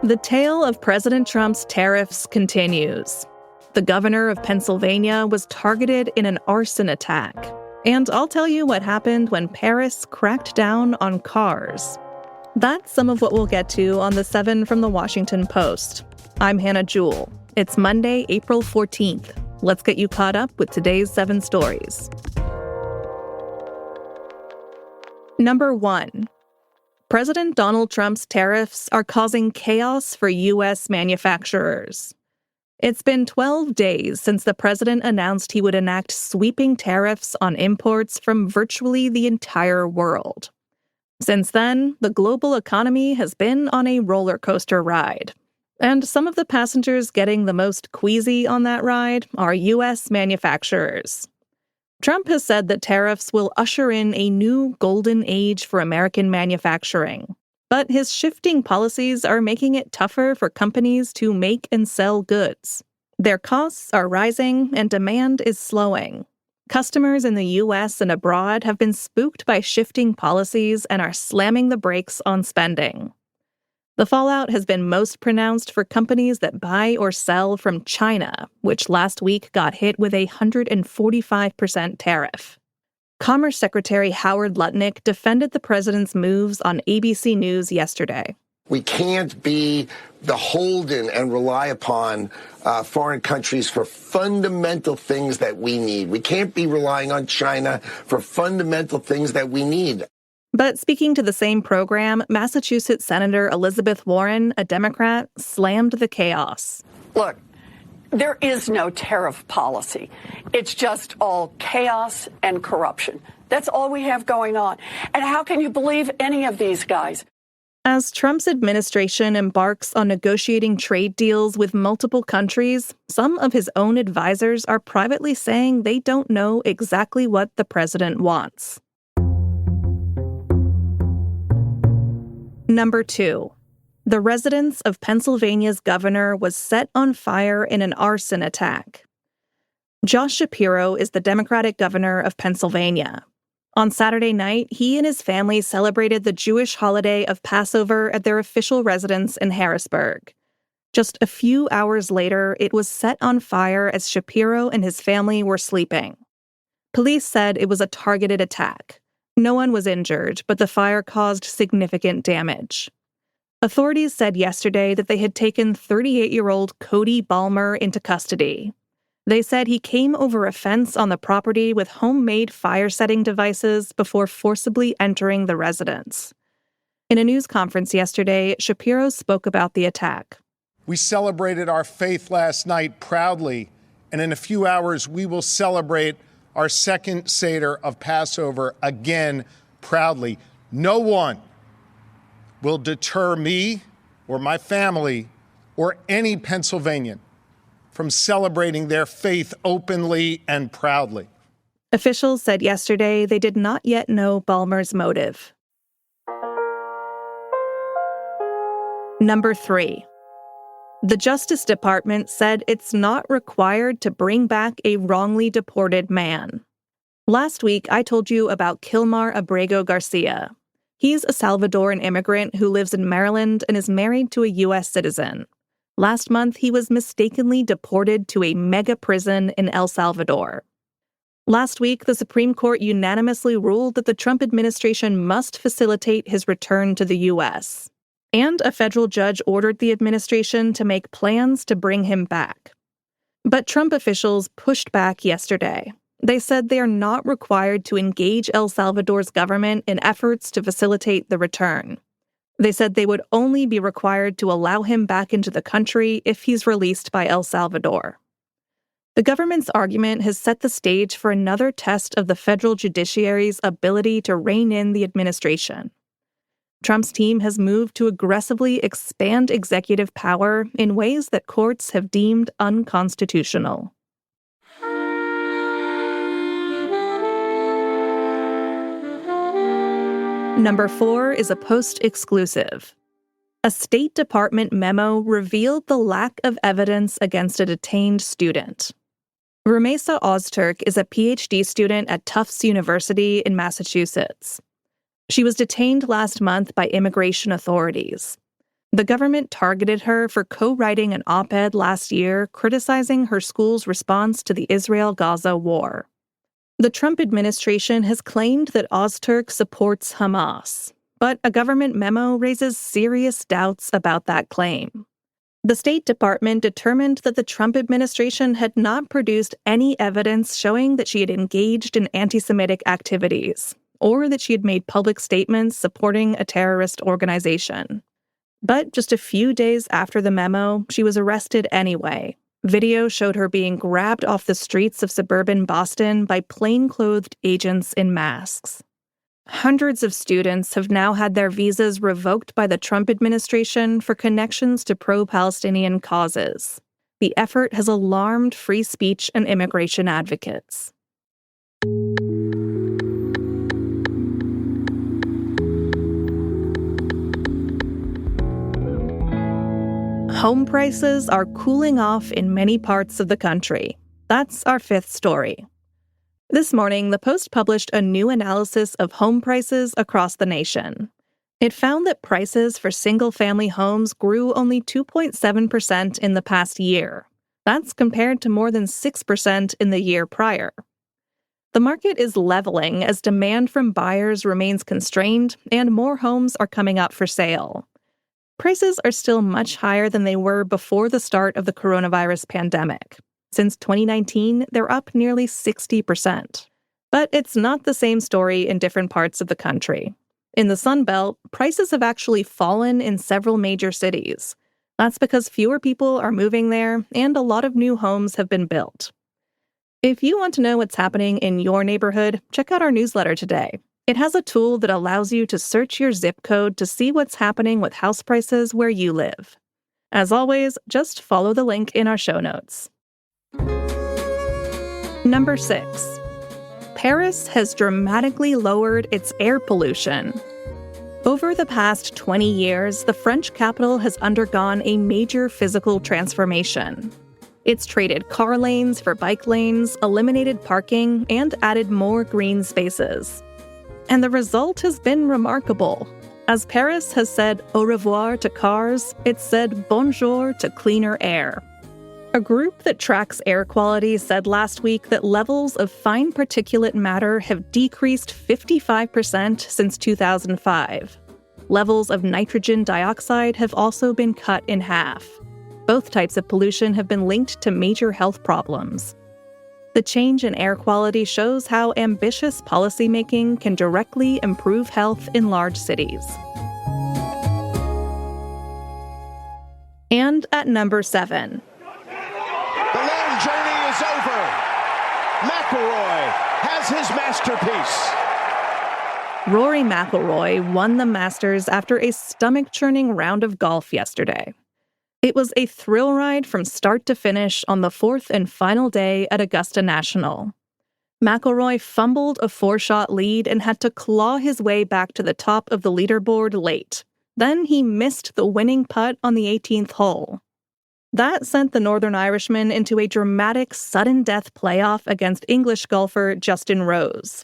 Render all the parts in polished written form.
The tale of President Trump's tariffs continues. The governor of Pennsylvania was targeted in an arson attack. And I'll tell you what happened when Paris cracked down on cars. That's some of what we'll get to on the 7 from the Washington Post. I'm Hannah Jewell. It's Monday, April 14th. Let's get you caught up with today's 7 stories. Number 1. President Donald Trump's tariffs are causing chaos for U.S. manufacturers. It's been 12 days since the president announced he would enact sweeping tariffs on imports from virtually the entire world. Since then, the global economy has been on a roller coaster ride. And some of the passengers getting the most queasy on that ride are U.S. manufacturers. Trump has said that tariffs will usher in a new golden age for American manufacturing. But his shifting policies are making it tougher for companies to make and sell goods. Their costs are rising and demand is slowing. Customers in the U.S. and abroad have been spooked by shifting policies and are slamming the brakes on spending. The fallout has been most pronounced for companies that buy or sell from China, which last week got hit with a 145% tariff. Commerce Secretary Howard Lutnick defended the president's moves on ABC News yesterday. We can't be beholden and rely upon foreign countries for fundamental things that we need. We can't be relying on China for fundamental things that we need. But speaking to the same program, Massachusetts Senator Elizabeth Warren, a Democrat, slammed the chaos. Look, there is no tariff policy. It's just all chaos and corruption. That's all we have going on. And how can you believe any of these guys? As Trump's administration embarks on negotiating trade deals with multiple countries, some of his own advisors are privately saying they don't know exactly what the president wants. Number 2. The residence of Pennsylvania's governor was set on fire in an arson attack. Josh Shapiro is the Democratic governor of Pennsylvania. On Saturday night, he and his family celebrated the Jewish holiday of Passover at their official residence in Harrisburg. Just a few hours later, it was set on fire as Shapiro and his family were sleeping. Police said it was a targeted attack. No one was injured, but the fire caused significant damage. Authorities said yesterday that they had taken 38-year-old Cody Balmer into custody. They said he came over a fence on the property with homemade fire-setting devices before forcibly entering the residence. In a news conference yesterday, Shapiro spoke about the attack. We celebrated our faith last night proudly, and in a few hours we will celebrate our second Seder of Passover again proudly. No one will deter me or my family or any Pennsylvanian from celebrating their faith openly and proudly. Officials said yesterday they did not yet know Balmer's motive. Number 3. The Justice Department said it's not required to bring back a wrongly deported man. Last week, I told you about Kilmar Abrego Garcia. He's a Salvadoran immigrant who lives in Maryland and is married to a U.S. citizen. Last month, he was mistakenly deported to a mega prison in El Salvador. Last week, the Supreme Court unanimously ruled that the Trump administration must facilitate his return to the U.S. And a federal judge ordered the administration to make plans to bring him back. But Trump officials pushed back yesterday. They said they are not required to engage El Salvador's government in efforts to facilitate the return. They said they would only be required to allow him back into the country if he's released by El Salvador. The government's argument has set the stage for another test of the federal judiciary's ability to rein in the administration. Trump's team has moved to aggressively expand executive power in ways that courts have deemed unconstitutional. Number 4 is a Post exclusive. A State Department memo revealed the lack of evidence against a detained student. Rumeysa Ozturk is a PhD student at Tufts University in Massachusetts. She was detained last month by immigration authorities. The government targeted her for co-writing an op-ed last year criticizing her school's response to the Israel-Gaza war. The Trump administration has claimed that Ozturk supports Hamas, but a government memo raises serious doubts about that claim. The State Department determined that the Trump administration had not produced any evidence showing that she had engaged in anti-Semitic activities, or that she had made public statements supporting a terrorist organization. But just a few days after the memo, she was arrested anyway. Video showed her being grabbed off the streets of suburban Boston by plainclothed agents in masks. Hundreds of students have now had their visas revoked by the Trump administration for connections to pro-Palestinian causes. The effort has alarmed free speech and immigration advocates. Home prices are cooling off in many parts of the country. That's our fifth story. This morning, the Post published a new analysis of home prices across the nation. It found that prices for single-family homes grew only 2.7% in the past year. That's compared to more than 6% in the year prior. The market is leveling as demand from buyers remains constrained and more homes are coming up for sale. Prices are still much higher than they were before the start of the coronavirus pandemic. Since 2019, they're up nearly 60%. But it's not the same story in different parts of the country. In the Sun Belt, prices have actually fallen in several major cities. That's because fewer people are moving there and a lot of new homes have been built. If you want to know what's happening in your neighborhood, check out our newsletter today. It has a tool that allows you to search your zip code to see what's happening with house prices where you live. As always, just follow the link in our show notes. Number 6. Paris has dramatically lowered its air pollution. Over the past 20 years, the French capital has undergone a major physical transformation. It's traded car lanes for bike lanes, eliminated parking, and added more green spaces. And the result has been remarkable. As Paris has said au revoir to cars, it's said bonjour to cleaner air. A group that tracks air quality said last week that levels of fine particulate matter have decreased 55% since 2005. Levels of nitrogen dioxide have also been cut in half. Both types of pollution have been linked to major health problems. The change in air quality shows how ambitious policymaking can directly improve health in large cities. And at number 7. The long journey is over. McIlroy has his masterpiece. Rory McIlroy won the Masters after a stomach-churning round of golf yesterday. It was a thrill ride from start to finish on the fourth and final day at Augusta National. McIlroy fumbled a 4-shot lead and had to claw his way back to the top of the leaderboard late. Then he missed the winning putt on the 18th hole. That sent the Northern Irishman into a dramatic sudden-death playoff against English golfer Justin Rose.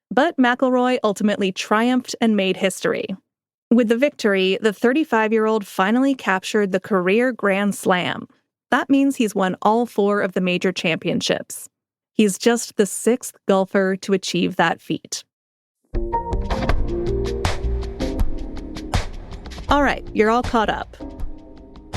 But McIlroy ultimately triumphed and made history. With the victory, the 35-year-old finally captured the career Grand Slam. That means he's won all 4 of the major championships. He's just the 6th golfer to achieve that feat. All right, you're all caught up.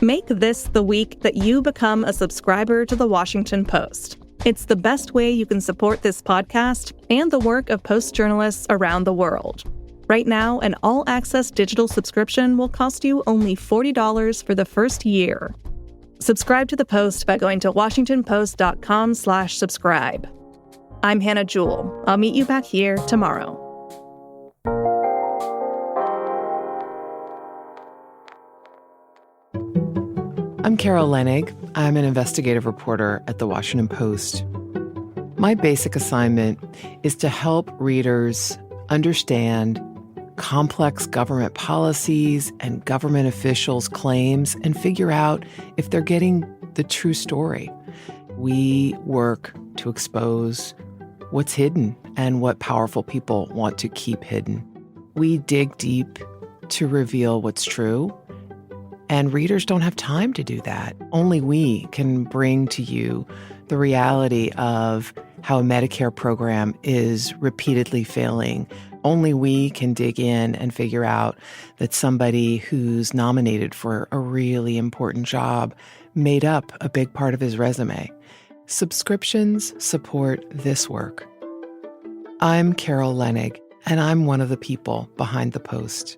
Make this the week that you become a subscriber to The Washington Post. It's the best way you can support this podcast and the work of Post journalists around the world. Right now, an all-access digital subscription will cost you only $40 for the first year. Subscribe to the Post by going to washingtonpost.com/subscribe. I'm Hannah Jewell. I'll meet you back here tomorrow. I'm Carol Lenig. I'm an investigative reporter at The Washington Post. My basic assignment is to help readers understand complex government policies and government officials' claims and figure out if they're getting the true story. We work to expose what's hidden and what powerful people want to keep hidden. We dig deep to reveal what's true And readers don't have time to do that. Only we can bring to you the reality of how a Medicare program is repeatedly failing. Only we can dig in and figure out that somebody who's nominated for a really important job made up a big part of his resume. Subscriptions support this work. I'm Carol Leonnig, and I'm one of the people behind the Post.